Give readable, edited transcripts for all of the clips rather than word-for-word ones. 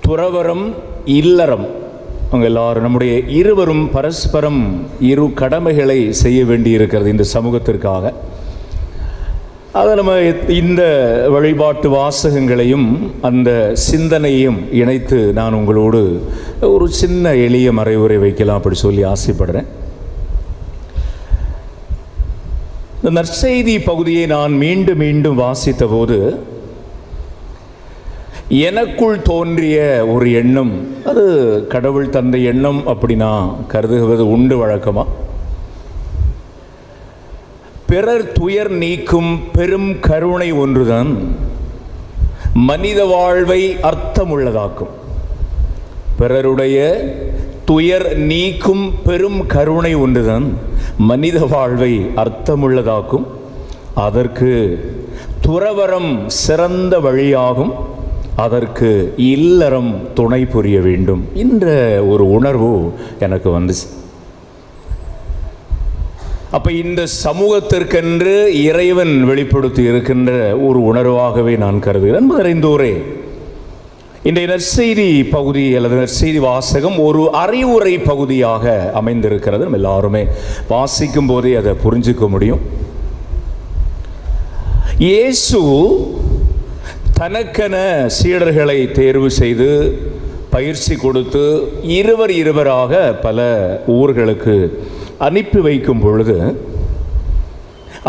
துறவரம், இல்லறம், அவங்க எல்லாரும் நம்முடைய இருவரும் பரஸ்பரம் இரு கடமைகளை செய்ய வேண்டி இருக்கிறது இந்த சமூகத்திற்காக. அதை நம்ம இந்த வழிபாட்டு வாசகங்களையும் அந்த சிந்தனையும் இணைத்து நான் உங்களோடு ஒரு சின்ன எளிய மறைவுரை வைக்கலாம் அப்படி சொல்லி ஆசைப்படுறேன். இந்த நற்செய்தி பகுதியை நான் மீண்டும் மீண்டும் வாசித்த போது எனக்குள் தோன்றிய ஒரு எண்ணம், அது கடவுள் தந்த எண்ணம் அப்படி நான் கருதுவது உண்டு வழக்கமாக. பிறர் துயர் நீக்கும் பெரும் கருணை ஒன்றுதான் மனித வாழ்வை அர்த்தமுள்ளதாக்கும். பிறருடைய துயர் நீக்கும் பெரும் கருணை ஒன்றுதான் மனித வாழ்வை அர்த்தமுள்ளதாக்கும். அதற்கு துறவரம் சிறந்த வழியாகும், அதற்கு இல்லறம் துணை புரிய வேண்டும் என்ற ஒரு உணர்வு எனக்கு வந்துச்சு. அப்போ இந்த சமூகத்திற்கென்று இறைவன் வெளிப்படுத்தி இருக்கின்ற ஒரு உணர்வாகவே நான் கருதுகிறேன். என்பது அறிந்தோரே, இன்றைய நற்செய்தி பகுதி அல்லது நற்செய்தி வாசகம் ஒரு அறிவுரை பகுதியாக அமைந்திருக்கிறது. நம்ம எல்லாருமே வாசிக்கும் போதே அதை புரிஞ்சுக்க முடியும். இயேசு தனக்கென சீடர்களை தேர்வு செய்து பயிற்சி கொடுத்து இருவராக பல ஊர்களுக்கு அனுப்பி வைக்கும் பொழுது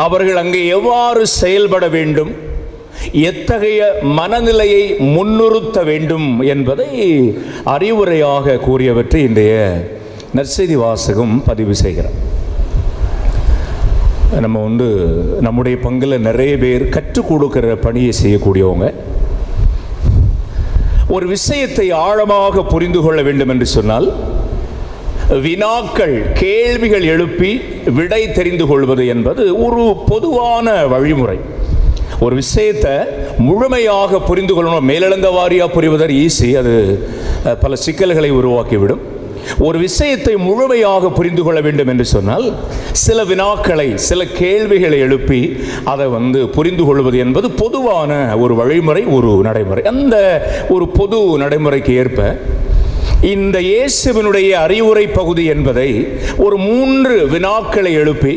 அவர்கள் அங்கே எவ்வாறு செயல்பட வேண்டும், எத்தகைய மனநிலையை முன்னிறுத்த வேண்டும் என்பதை அறிவுரையாக கூறியவற்றை இன்றைய நற்செய்தி வாசகம் பதிவு செய்கிறார். நம்ம நம்முடைய பங்கில் நிறைய பேர் கற்றுக் கொடுக்கிற பணியை செய்யக்கூடியவங்க. ஒரு விஷயத்தை ஆழமாக புரிந்து கொள்ள வேண்டும் என்று சொன்னால் வினாக்கள், கேள்விகள் எழுப்பி விடை தெரிந்து கொள்வது என்பது ஒரு பொதுவான வழிமுறை. ஒரு விஷயத்தை முழுமையாக புரிந்து கொள்ளணும், மேலெழுந்த வாரியாக புரிவதற்கு ஈஸி, அது பல சிக்கல்களை உருவாக்கிவிடும். ஒரு விஷயத்தை முழுமையாக புரிந்து கொள்ள வேண்டும் என்று சொன்னால் சில வினாக்களை, சில கேள்விகளை எழுப்பி அதை புரிந்து கொள்வது என்பது பொதுவான ஒரு வழிமுறை, ஒரு நடைமுறை. அந்த ஒரு பொது நடைமுறைக்கு ஏற்ப இந்த இயேசுவினுடைய அறிவுரை பகுதி என்பதை ஒரு 3 வினாக்களை எழுப்பி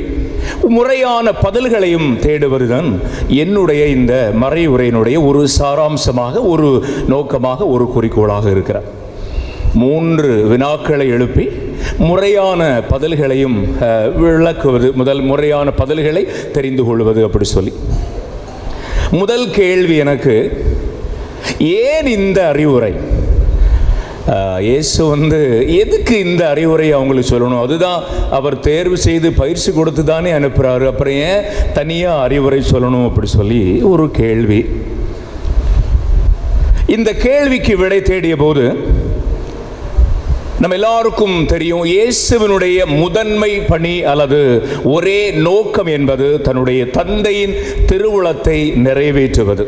முறையான பதில்களையும் தேடுவதுதான் என்னுடைய இந்த மறையுரையினுடைய ஒரு சாராம்சமாக, ஒரு நோக்கமாக, ஒரு குறிக்கோளாக இருக்கிறார். 3 வினாக்களை எழுப்பி முறையான பதில்களையும் விளக்குவது, முறையான பதில்களை தெரிந்து கொள்வது அப்படி சொல்லி. முதல் கேள்வி எனக்கு, ஏன் இந்த அறிவுரை? இயேசு எதுக்கு இந்த அறிவுரை அவங்களுக்கு சொல்லணும்? அதுதான் அவர் தேர்வு செய்து பயிற்சி கொடுத்து தானே அனுப்புகிறாரு, அப்புறம் ஏன் தனியாக அறிவுரை சொல்லணும் அப்படி சொல்லி ஒரு கேள்வி. இந்த கேள்விக்கு விடை தேடிய போது நம்ம எல்லாருக்கும் தெரியும், இயேசுவினுடைய முதன்மை பணி அல்லது ஒரே நோக்கம் என்பது தன்னுடைய தந்தையின் திருவுளத்தை நிறைவேற்றுவது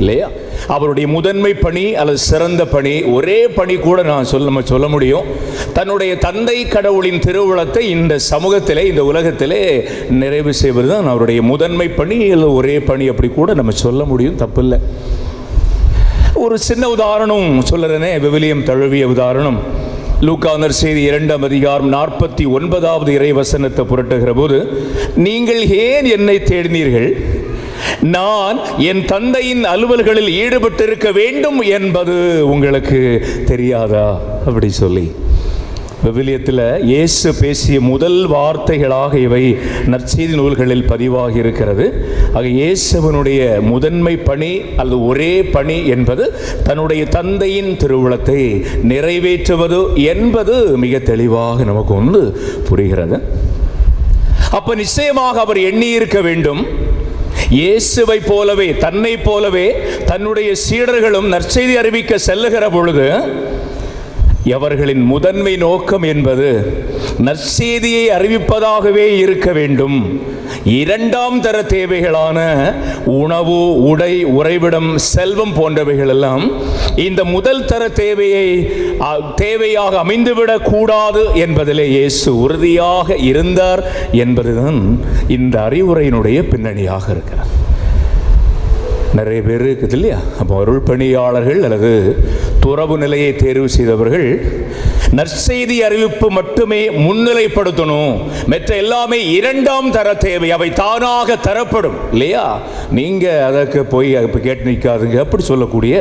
இல்லையா? அவருடைய முதன்மை பணி அல்லது சிறந்த பணி, ஒரே பணி கூட நம்ம சொல்ல முடியும், தன்னுடைய தந்தை கடவுளின் திருவுளத்தை இந்த சமூகத்திலே, இந்த உலகத்திலே நிறைவு செய்வது தான் அவருடைய முதன்மை பணி அல்லது ஒரே பணி அப்படி கூட நம்ம சொல்ல முடியும், தப்பில்லை. ஒரு சின்ன உதாரணம் சொல்லுறேனே, விவிலியம் தழுவிய உதாரணம். லூக்கா நற்செய்தி 2ஆம் அதிகாரம் 49வது இறைவசனத்தை புரட்டுகிற போது, நீங்கள் ஏன் என்னை தேடினீர்கள்? நான் என் தந்தையின் அலுவல்களில் ஈடுபட்டிருக்க வேண்டும் என்பது உங்களுக்கு தெரியாதா அப்படி சொல்லி விவிலியத்தில் இயேசு பேசிய முதல் வார்த்தைகளாக இவை நற்செய்தி நூல்களில் பதிவாகி இருக்கிறது. ஆக இயேசுவினுடைய முதன்மை பணி அல்லது ஒரே பணி என்பது தன்னுடைய தந்தையின் திருவுளத்தை நிறைவேற்றுவது என்பது மிக தெளிவாக நமக்கு புரிகிறது. அப்ப நிச்சயமாக அவர் எண்ணி இருக்க வேண்டும், இயேசுவை போலவே, தன்னை போலவே தன்னுடைய சீடர்களும் நற்செய்தி அறிவிக்க செல்லுகிற பொழுது அவர்களின் முதன்மை நோக்கம் என்பது நற்செய்தியை அறிவிப்பதாகவே இருக்க வேண்டும். 2ஆம் தர தேவைகளான உணவு, உடை, உறைவிடம், செல்வம் போன்றவைகள் எல்லாம் இந்த முதல் தர தேவையாக அமைந்துவிடக் கூடாது என்பதிலே இயேசு உறுதியாக இருந்தார் என்பதுதான் இந்த அறிவுரையினுடைய பின்னணியாக இருக்கிறது. நிறைய பேர் இருக்குது இல்லையா? அப்போ அருள் பணியாளர்கள் அல்லது துறவு நிலையை தேர்வு செய்தவர்கள் நற்செய்தி அறிவிப்பு மட்டுமே முன்னிலைப்படுத்தணும், மற்ற எல்லாமே இரண்டாம் தர தேவை, அவை தானாக தரப்படும் இல்லையா, நீங்க அதற்கு போய் கேட்டு நிற்காதுங்க அப்படி சொல்லக்கூடிய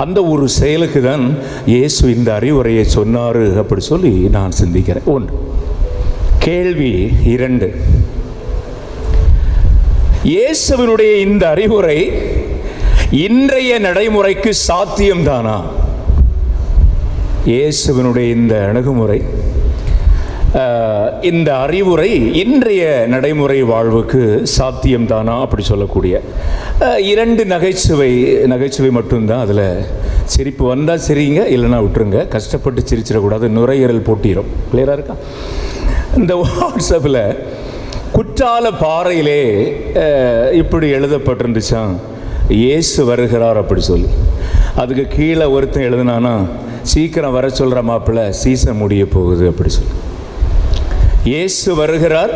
அந்த ஒரு செயலுக்கு தான் இயேசு இந்த அறிவுரையை சொன்னாரு அப்படி சொல்லி நான் சிந்திக்கிறேன். ஒன்று. கேள்வி 2, இயேசுவினுடைய இந்த அறிவுரை இன்றைய நடைமுறைக்கு சாத்தியம்தானா? இயேசுவினுடைய இந்த அணுகுமுறை, இந்த அறிவுரை இன்றைய நடைமுறை வாழ்வுக்கு சாத்தியம்தானா அப்படி சொல்லக்கூடிய 2 நகைச்சுவை மட்டும்தான். அதில் சிரிப்பு வந்தால் சிரிங்க, இல்லைன்னா விட்டுருங்க. கஷ்டப்பட்டு சிரிச்சிடக்கூடாது, நுரையீரல் போட்டிடும். கிளியராக இருக்கா? இந்த வாட்ஸ்அப்பில் குற்றால பாறையிலே இப்படி எழுதப்பட்டிருந்துச்சான், இயேசு வருகிறார் அப்படி சொல்லி. அதுக்கு கீழே ஒருத்தன் எழுதுனானா, சீக்கிரம் வர சொல்கிற மாப்பிள்ள, சீசன் முடிய போகுது அப்படி சொல்லி. இயேசு வருகிறார்,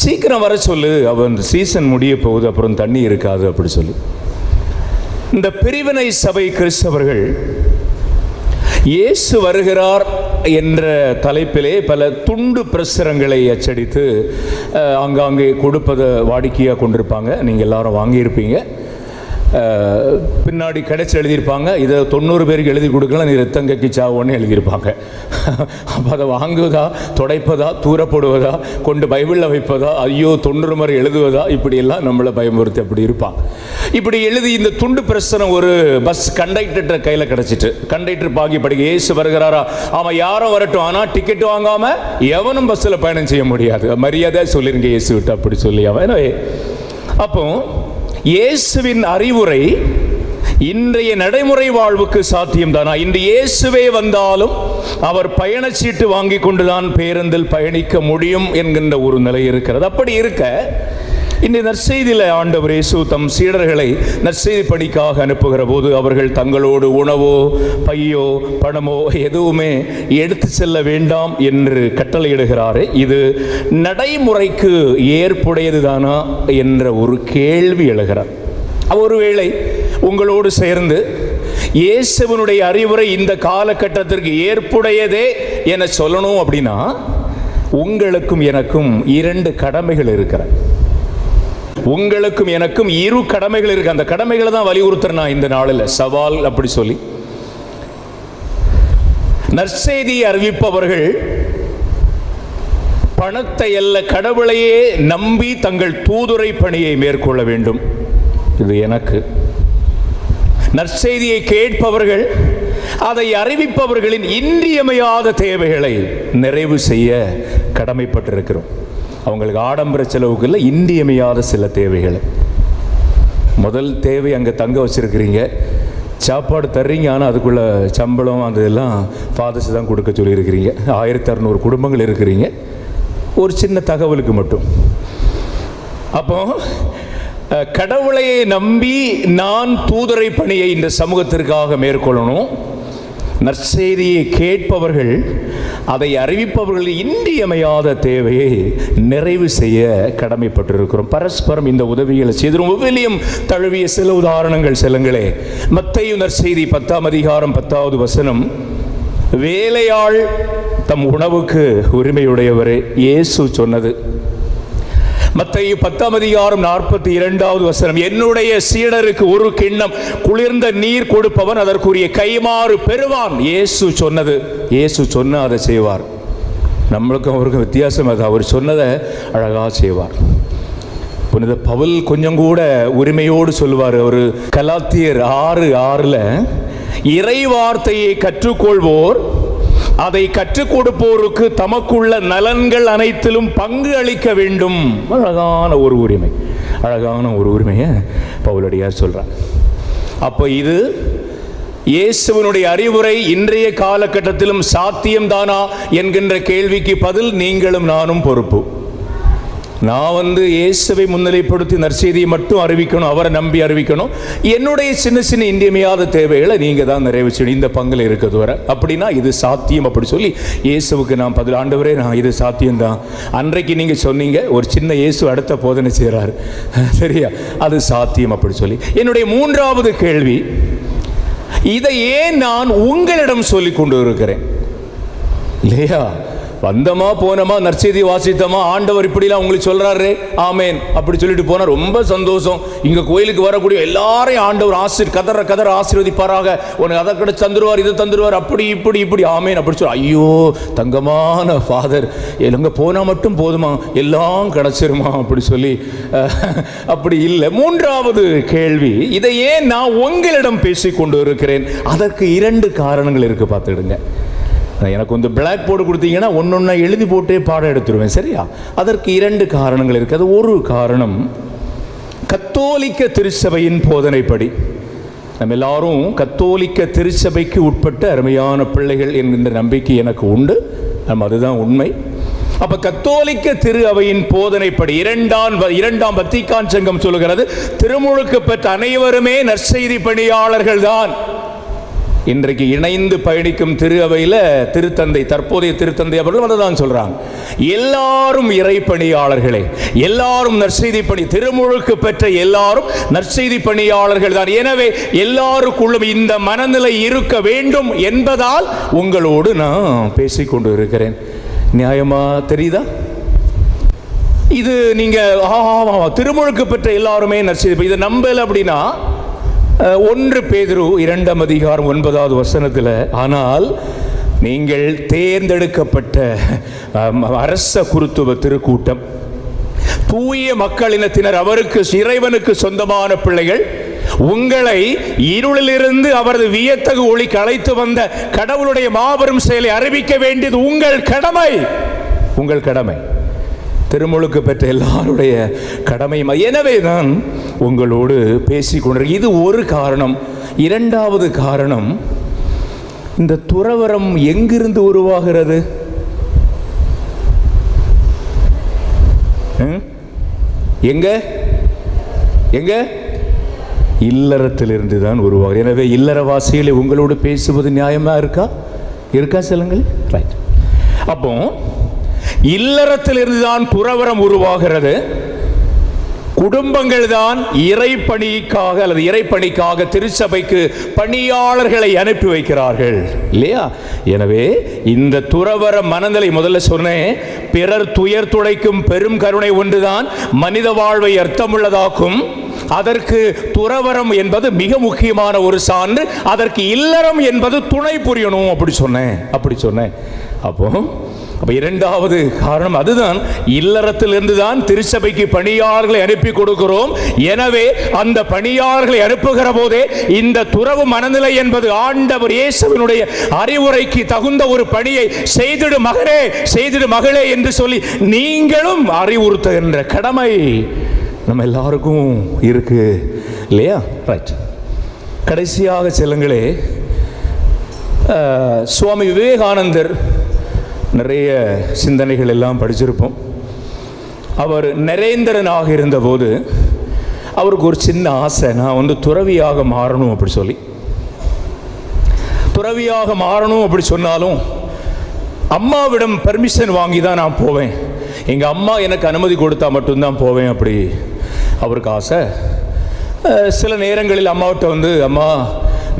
சீக்கிரம் வர சொல்லு, அவன் சீசன் முடிய போகுது, அப்புறம் தண்ணி இருக்காது அப்படி சொல்லி. இந்த பிரிவினை சபை கிறிஸ்தவர்கள் இயேசு வருகிறார் என்ற தலைப்பிலே பல துண்டு பிரசுரங்களை அச்சடித்து ஆங்காங்கே கொடுப்பதை வாடிக்கையாக கொண்டிருப்பாங்க. நீங்கள் எல்லாரும் வாங்கியிருப்பீங்க. பின்னாடி கிடைச்சி எழுதியிருப்பாங்க, இதை 90 பேருக்கு எழுதி கொடுக்கலாம், நீ ரத்தங்கக்கி சாவோன்னு எழுதியிருப்பாங்க. அப்போ அதை வாங்குவதா, துடைப்பதா, தூரப்படுவதா, கொண்டு பைபிளில் வைப்பதா, ஐயோ 90 முறை எழுதுவதா, இப்படியெல்லாம் நம்மளை பயமுறுத்தி அப்படி இருப்பாங்க. இப்படி எழுதி இந்த துண்டு பிரசுரம் ஒரு பஸ் கண்டக்டர் கையில் கிடச்சிட்டு, கண்டக்டர் பாக்கி படிக்க இயேசு வருகிறாரா, அவன் யாரும் வரட்டும், ஆனால் டிக்கெட் வாங்காமல் எவனும் பஸ்ஸில் பயணம் செய்ய முடியாது, மரியாதையாக சொல்லிருங்க இயேசு விட்டு அப்படி சொல்லி அவன். எனவே அப்போ இயேசுவின் அறிவுரை இன்றைய நடைமுறை வாழ்வுக்கு சாத்தியம்தானா? இன்று இயேசுவே வந்தாலும் அவர் பயணச்சீட்டு வாங்கி கொண்டுதான் பேருந்தில் பயணிக்க முடியும் என்கின்ற ஒரு நிலை இருக்கிறது. அப்படி இருக்க இந்த நற்செய்தியில் ஆண்டவர் இயேசு தம் சீடர்களை நற்செய்தி பணிக்காக அனுப்புகிற போது அவர்கள் தங்களோடு உணவோ பையோ பணமோ எதுவுமே எடுத்து செல்ல வேண்டாம் என்று கட்டளையிடுகிறாரே, இது நடைமுறைக்கு ஏற்புடையதுதானா என்ற ஒரு கேள்வி எழுகிறார். ஒருவேளை உங்களோடு சேர்ந்து இயேசுவினுடைய அறிவுரை இந்த காலகட்டத்திற்கு ஏற்புடையதே என சொல்லணும் அப்படின்னா, உங்களுக்கும் எனக்கும் 2 கடமைகள் இருக்கிறது. உங்களுக்கும் எனக்கும் 2 கடமைகள் இருக்கு. அந்த கடமைகளை தான் வலியுறுத்துறேன் இந்த நாளில், சவால் அப்படி சொல்லி. நற்செய்தியை அறிவிப்பவர்கள் பணத்தை அல்ல, கடவுளையே நம்பி தங்கள் தூதுரை பணியை மேற்கொள்ள வேண்டும். இது எனக்கு. நற்செய்தியை கேட்பவர்கள் அதை அறிவிப்பவர்களின் இன்றியமையாத தேவைகளை நிறைவு செய்ய கடமைப்பட்டிருக்கிறோம். அவங்களுக்கு ஆடம்பர செலவுக்கு இல்லை, இன்றியமையாத சில தேவைகள். முதல் தேவை, அங்கே தங்க வச்சுருக்கிறீங்க, சாப்பாடு தர்றீங்க, ஆனால் அதுக்குள்ள சம்பளம் அந்த இதெல்லாம் ஃபாதர்ஸ் தான் கொடுக்க சொல்லியிருக்கிறீங்க. 1600 குடும்பங்கள் இருக்கிறீங்க. ஒரு சின்ன தகவலுக்கு மட்டும், அப்போ கடவுளையை நம்பி நான் தூதுரை பணியை இந்த சமூகத்திற்காக மேற்கொள்ளணும். நற்செய்தியை கேட்பவர்கள் அதை அறிவிப்பவர்கள் இன்றியமையாத தேவையை நிறைவு செய்ய கடமைப்பட்டிருக்கிறோம். பரஸ்பரம் இந்த உதவிகளை செய்திரும். ஒவ்வொன்றையும் தழுவிய சில உதாரணங்கள் செல்லுங்களே. மத்தேயு நற்செய்தி 10ஆம் அதிகாரம் 10வது வசனம், வேலையாள் தம் உணவுக்கு உரிமையுடையவரே இயேசு சொன்னது. மத்தேயு 10ஆம் அதிகாரம் 42வது வசனம், என்னுடைய சீடருக்கு ஒரு கிண்ணம் குளிர்ந்த நீர் கொடுப்பவன் அதற்குரிய கைமாறு பெறுவான். இயேசு சொன்னது, இயேசு சொன்ன அதை செய்வார். நம்மளுக்கும் அவருக்கும் வித்தியாசம் அது. அவர் சொன்னதை அழகாக செய்வார். புனித பவுல் கொஞ்சம் கூட உரிமையோடு சொல்லுவார். அவர் கலாத்தியர் 6:6 இறை வார்த்தையை கற்றுக்கொள்வோர் அதை கற்றுக் கொடுப்போருக்கு தமக்குள்ள நலன்கள் அனைத்திலும் பங்கு அளிக்க வேண்டும். அழகான ஒரு உரிமை, அழகான ஒரு உரிமையை பவுலடியார் சொல்றார். அப்போ இது இயேசுவினுடைய அறிவுரை இன்றைய காலகட்டத்திலும் சாத்தியம்தானா என்கின்ற கேள்விக்கு பதில் நீங்களும் நானும் பொறுப்பு. நான் இயேசுவை முன்னிலைப்படுத்தி நற்செய்தியை மட்டும் அறிவிக்கணும், அவரை நம்பி அறிவிக்கணும். என்னுடைய சின்ன சின்ன இன்றியமையாத தேவைகளை நீங்கள் தான் நிறைவு செய்யணும், இந்த பங்கில் இருக்கிறது வர. அப்படின்னா இது சாத்தியம் அப்படி சொல்லி இயேசுவுக்கு நான் பதில், ஆண்டவரே நான் இது சாத்தியம்தான். அன்றைக்கு நீங்கள் சொன்னீங்க, ஒரு சின்ன இயேசு அடுத்த போதனை செய்கிறார், சரியா, அது சாத்தியம் அப்படி சொல்லி. என்னுடைய 3வது கேள்வி, இதையே நான் உங்களிடம் சொல்லிக் கொண்டு இருக்கிறேன். இல்லையா? வந்தமா போனமா நற்செய்தி வாசித்தமா ஆண்டவர் இப்படிலாம் உங்களுக்கு சொல்றாரு, ஆமேன் அப்படி சொல்லிட்டு போனா ரொம்ப சந்தோஷம். இங்க கோயிலுக்கு வரக்கூடிய எல்லாரையும் ஆண்டவர் கதற ஆசீர்வதிப்பாராக, உனக்கு அதை கிடைச்சு தந்துருவார், இதை தந்துருவார், அப்படி இப்படி ஆமேன் அப்படி சொல்ல. ஐயோ தங்கமான ஃபாதர், எங்க போனா மட்டும் போதுமா, எல்லாம் கிடைச்சிருமா அப்படி சொல்லி அப்படி இல்லை. மூன்றாவது கேள்வி, இதை ஏன் நான் உங்களிடம் பேசிக் கொண்டு இருக்கிறேன்? அதற்கு 2 காரணங்கள் இருக்கு, பார்த்துடுங்க. எனக்கு வந்து பிளாக் போர்டு கொடுத்தீங்கன்னா ஒன்னொன்னா எழுதி போட்டே பாடம் எடுத்துருவேன், சரியா? அதற்கு 2 காரணங்கள் இருக்கு. அது ஒரு காரணம், கத்தோலிக்க திருச்சபையின் போதனைப்படி நம்ம எல்லாரும் கத்தோலிக்க திருச்சபைக்கு உட்பட்ட அருமையான பிள்ளைகள் என்கின்ற நம்பிக்கை எனக்கு உண்டு. அதுதான் உண்மை. அப்ப கத்தோலிக்க திரு அவையின் போதனைப்படி இரண்டாம் வத்திக்கான் சங்கம் சொல்லுகிறது, திருமுழுக்கு பெற்ற அனைவருமே நற்செய்தி பணியாளர்கள் தான். இன்றைக்கு இணைந்து பயணிக்கும் திரு அவையில் தற்போதைய திருத்தந்தை அவர்கள் அதுதான் சொல்றாங்க, எல்லாரும் இறை பணியாளர்களே, எல்லாரும் நற்செய்தி பணி, திருமுழுக்கு பெற்ற எல்லாரும் நற்செய்தி பணியாளர்கள் தான். எனவே எல்லாருக்குள்ளும் இந்த மனநிலை இருக்க வேண்டும் என்பதால் உங்களோடு நான் பேசிக்கொண்டு இருக்கிறேன். நியாயமா தெரியுதா? இது நீங்க திருமுழுக்கு பெற்ற எல்லாருமே நற்செய்தி, இதை நம்பல அப்படின்னா 1 பேதுரு 2ஆம் அதிகாரம் 9வது வசனத்தில், ஆனால் நீங்கள் தேர்ந்தெடுக்கப்பட்ட அரச குருத்துவ திருக்கூட்டம், தூய மக்களினத்தினர், அவருக்கு இறைவனுக்கு சொந்தமான பிள்ளைகள், உங்களை இருளிலிருந்து அவரது வியத்தகு ஒளிக்கு அழைத்து வந்த கடவுளுடைய மாபெரும் செயலை அறிவிக்க வேண்டியது உங்கள் கடமை. திருமுழுக்கு பெற்ற எல்லாருடைய கடமை. எனவே தான் உங்களோடு பேசிக்கொண்டிருக்க. இது ஒரு காரணம். 2வது காரணம், இந்த துறவரம் எங்கிருந்து உருவாகிறது? எங்க இல்லறத்திலிருந்து தான் உருவாகிறது. எனவே இல்லறவாசிகளை உங்களோடு பேசுவது நியாயமா இருக்கா சொல்லுங்கள். ரைட். அப்போ இல்லறத்திலிருந்து தான் துறவரம் உருவாகிறது. குடும்பங்கள் தான் இறைப்பணிக்காக அல்லது இறைப்பணிக்காக திருச்சபைக்கு பணியாளர்களை அனுப்பி வைக்கிறார்கள், இல்லையா? எனவே இந்த துறவர மனநிலை, முதல்ல சொன்னேன், பிறர் துயர் துடைக்கும் பெரும் கருணை ஒன்றுதான் மனித வாழ்வை அர்த்தமுள்ளதாக்கும். அதற்கு துறவரம் என்பது மிக முக்கியமான ஒரு சான்று. அதற்கு இல்லறம் என்பது துணை புரியணும், அப்படி சொன்னேன். அப்போ 2வது காரணம் அதுதான், இல்லறத்திலிருந்து தான் திருச்சபைக்கு பணியாளர்களை அனுப்பி கொடுக்கிறோம். எனவே அந்த பணியாளர்களை அனுப்புகிற போதே இந்த துறவு மனநிலை என்பது ஆண்டவர் இயேசுவினுடைய அறிவுரைக்கு தகுந்த ஒரு பணியை செய்திடு மகனே, செய்திடு மகளே என்று சொல்லி நீங்களும் அறிவுறுத்துகின்ற கடமை நம்ம எல்லாருக்கும் இருக்கு, இல்லையா? ரைட். கடைசியாக செல்லுங்களே, சுவாமி விவேகானந்தர் நிறைய சிந்தனைகள் எல்லாம் படிச்சிருப்போம். அவர் நரேந்திரனாக இருந்தபோது அவருக்கு ஒரு சின்ன ஆசை, நான் துறவியாக மாறணும் அப்படி சொல்லி. துறவியாக மாறணும் அப்படி சொன்னாலும் அம்மாவிடம் பெர்மிஷன் வாங்கி தான் நான் போவேன், எங்கள் அம்மா எனக்கு அனுமதி கொடுத்தா மட்டும்தான் போவேன், அப்படி அவருக்கு ஆசை. சில நேரங்களில் அம்மாவிட்ட அம்மா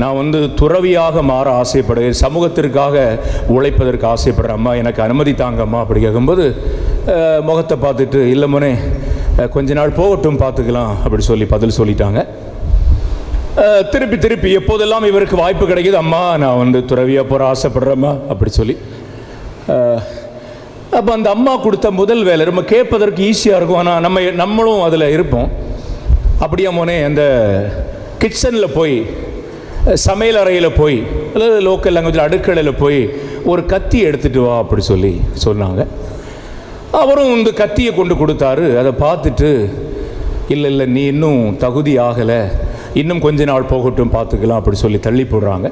நான் துறவியாக மாற ஆசைப்படுகிறேன், சமூகத்திற்காக உழைப்பதற்கு ஆசைப்படுறேன், அம்மா எனக்கு அனுமதி தாங்க அம்மா அப்படி கேட்கும்போது முகத்தை பார்த்துட்டு, இல்லை மோனே கொஞ்ச நாள் போகட்டும் பார்த்துக்கலாம் அப்படி சொல்லி பதில் சொல்லிட்டாங்க. திருப்பி எப்போதெல்லாம் இவருக்கு வாய்ப்பு கிடைக்குது, அம்மா நான் துறவியாக போகிற ஆசைப்படுறேம்மா அப்படி சொல்லி. அப்போ அந்த அம்மா கொடுத்த முதல் வேலை நம்ம கேட்பதற்கு ஈஸியாக இருக்கும், ஆனால் நம்மளும் அதில் இருப்போம். அப்படியா மோனே, அந்த கிச்சனில் போய், சமையல் அறையில் போய், அல்லது லோக்கல் லாங்குவேஜில் அடுக்கலையில் போய் ஒரு கத்தி எடுத்துகிட்டு வா அப்படி சொன்னாங்க. அவரும் கத்தியை கொண்டு கொடுத்தாரு. அதை பார்த்துட்டு, இல்லை நீ இன்னும் தகுதி ஆகலை, இன்னும் கொஞ்ச நாள் போகட்டும் பார்த்துக்கலாம் அப்படி சொல்லி தள்ளி போடுறாங்க.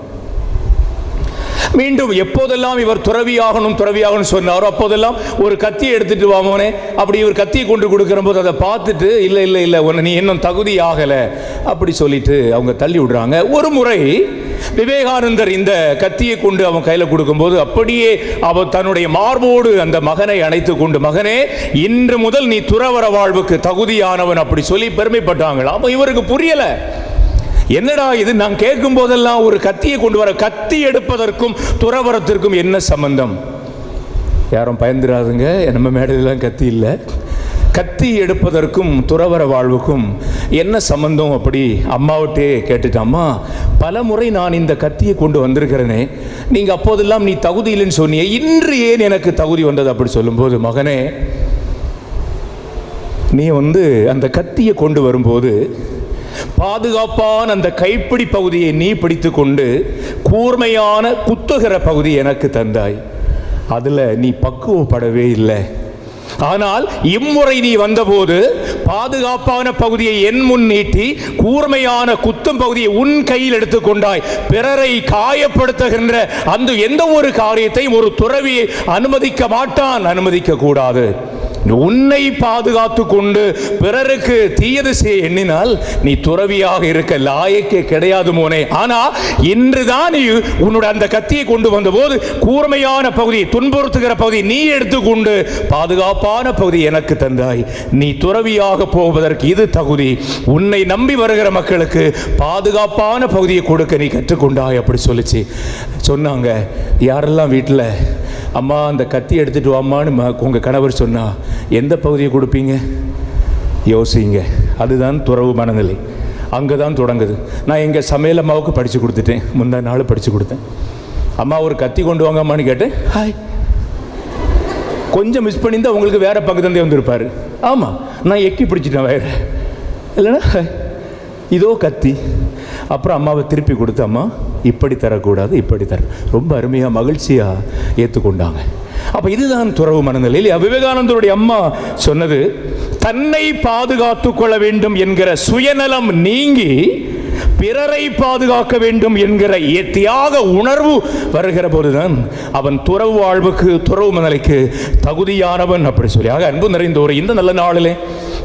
மீண்டும் எப்போதெல்லாம் இவர் துறவியாகணும் சொன்னாரோ அப்போதெல்லாம் ஒரு கத்தியை எடுத்துட்டு வாமோனே அப்படி இவர் கத்தியை கொண்டு கொடுக்கிற போது அதை பார்த்துட்டு, இல்லை உன்னை நீ இன்னும் தகுதி ஆகலை அப்படி சொல்லிட்டு அவங்க தள்ளி விடுறாங்க. ஒரு முறை விவேகானந்தர் இந்த கத்தியை கொண்டு அவன் கையில் கொடுக்கும்போது அப்படியே அவர் தன்னுடைய மார்போடு அந்த மகனை அணைத்து கொண்டு, மகனே இன்று முதல் நீ துறவற வாழ்வுக்கு தகுதியானவன் அப்படி சொல்லி பெருமைப்பட்டாங்களா. அப்போ இவருக்கு புரியலை, என்னடா இது? நான் கேட்கும் போதெல்லாம் ஒரு கத்தியை கொண்டு வர, கத்தி எடுப்பதற்கும் துறவரத்திற்கும் என்ன சம்பந்தம்? யாரும் பயந்துராதுங்க, நம்ம மேடையிலாம் கத்தி இல்லை. கத்தி எடுப்பதற்கும் துறவர வாழ்வுக்கும் என்ன சம்பந்தம்? அப்படி அம்மாவிட்டே கேட்டுட்டேன். அம்மா, பல முறை நான் இந்த கத்தியை கொண்டு வந்திருக்கிறேனே, நீங்கள் அப்போதெல்லாம் நீ தகுதி இல்லைன்னு சொன்னியே, இன்று ஏன் எனக்கு தகுதி வந்தது? அப்படி சொல்லும்போது, மகனே, நீ அந்த கத்தியை கொண்டு வரும்போது பாதுகாப்பான அந்த கைப்பிடி பகுதியை நீ பிடித்து கொண்டு கூர்மையான குத்துகிற பகுதி எனக்கு தந்தாய். அதில் நீ பக்குவப்படவே இல்லை. ஆனால் இம்முறை நீ வந்தபோது பாதுகாப்பான பகுதியை என் முன் நீட்டி கூர்மையான குத்தும் பகுதியை உன் கையில் எடுத்துக்கொண்டாய். பிறரை காயப்படுத்துகின்ற அந்த எந்த ஒரு காரியத்தையும் ஒரு துறவியை அனுமதிக்க மாட்டான், அனுமதிக்க கூடாது. உன்னை பாதுகாத்து கொண்டு பிறருக்கு தீயது செய்ய எண்ணினால் நீ துறவியாக இருக்க லாயக்கே கிடையாது மோனே. ஆனா இன்றுதான் நீ உன்னுடைய அந்த கத்தியை கொண்டு வந்த போது கூர்மையான பகுதி, துன்புறுத்துகிற பகுதி நீ எடுத்துக்கொண்டு பாதுகாப்பான பகுதி எனக்கு தந்தாய். நீ துறவியாக போவதற்கு இது தகுதி. உன்னை நம்பி வருகிற மக்களுக்கு பாதுகாப்பான பகுதியை கொடுக்க நீ கற்றுக்கொண்டாய். அப்படி சொல்லிச்சு சொன்னாங்க. யாரெல்லாம் வீட்டில் அம்மா அந்த கத்தி எடுத்துட்டு வாமான்னு உங்கள் கணவர் சொன்னா எந்த பகுதியை கொடுப்பீங்க? யோசிங்க. அதுதான் துறவு மனநிலை. அங்கே தான் தொடங்குது. நான் எங்கள் சமையல் அம்மாவுக்கு படித்து கொடுத்துட்டேன். முந்தா நாள் படித்து கொடுத்தேன். அம்மா ஒரு கத்தி கொண்டு வாங்கம்மான்னு கேட்டேன். ஹாய், கொஞ்சம் மிஸ் பண்ணியிருந்தால் உங்களுக்கு வேறு பங்கு தந்தே வந்திருப்பார். ஆமாம், நான் எக்கி பிடிச்சிட்டேன் வேறு இல்லைன்னா இதோ கத்தி. அப்புறம் அம்மாவை திருப்பி கொடுத்து, அம்மா இப்படி தரக்கூடாது, இப்படி தர. ரொம்ப அருமையாக மகிழ்ச்சியாக ஏற்றுக்கொண்டாங்க. அப்போ இதுதான் துறவு மனநிலை இல்லையா? விவேகானந்தருடைய அம்மா சொன்னது, தன்னை பாதுகாத்து கொள்ள வேண்டும் என்கிற சுயநலம் நீங்கி பிறரை பாதுகாக்க வேண்டும் என்கிற தியாக உணர்வு வருகிற போதுதான் அவன் துறவு வாழ்வுக்கு, துறவு மனநிலைக்கு தகுதியானவன். அப்படி சொல்லி ஆக அன்பு நிறைந்தோர், இந்த நல்ல நாளிலே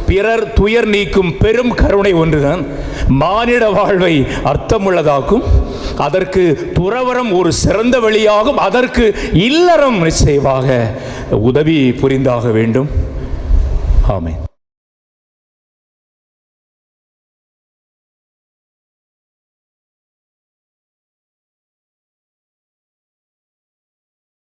பிறர் துயர் நீக்கும் பெரும் கருணை ஒன்றுதான் மானிட வாழ்வை அர்த்தமுள்ளதாக்கும். அதற்கு துறவரம் ஒரு சிறந்த வழியாகும். அதற்கு இல்லறம் நிச்சயமாக உதவி புரிந்தாக வேண்டும். ஆமென்.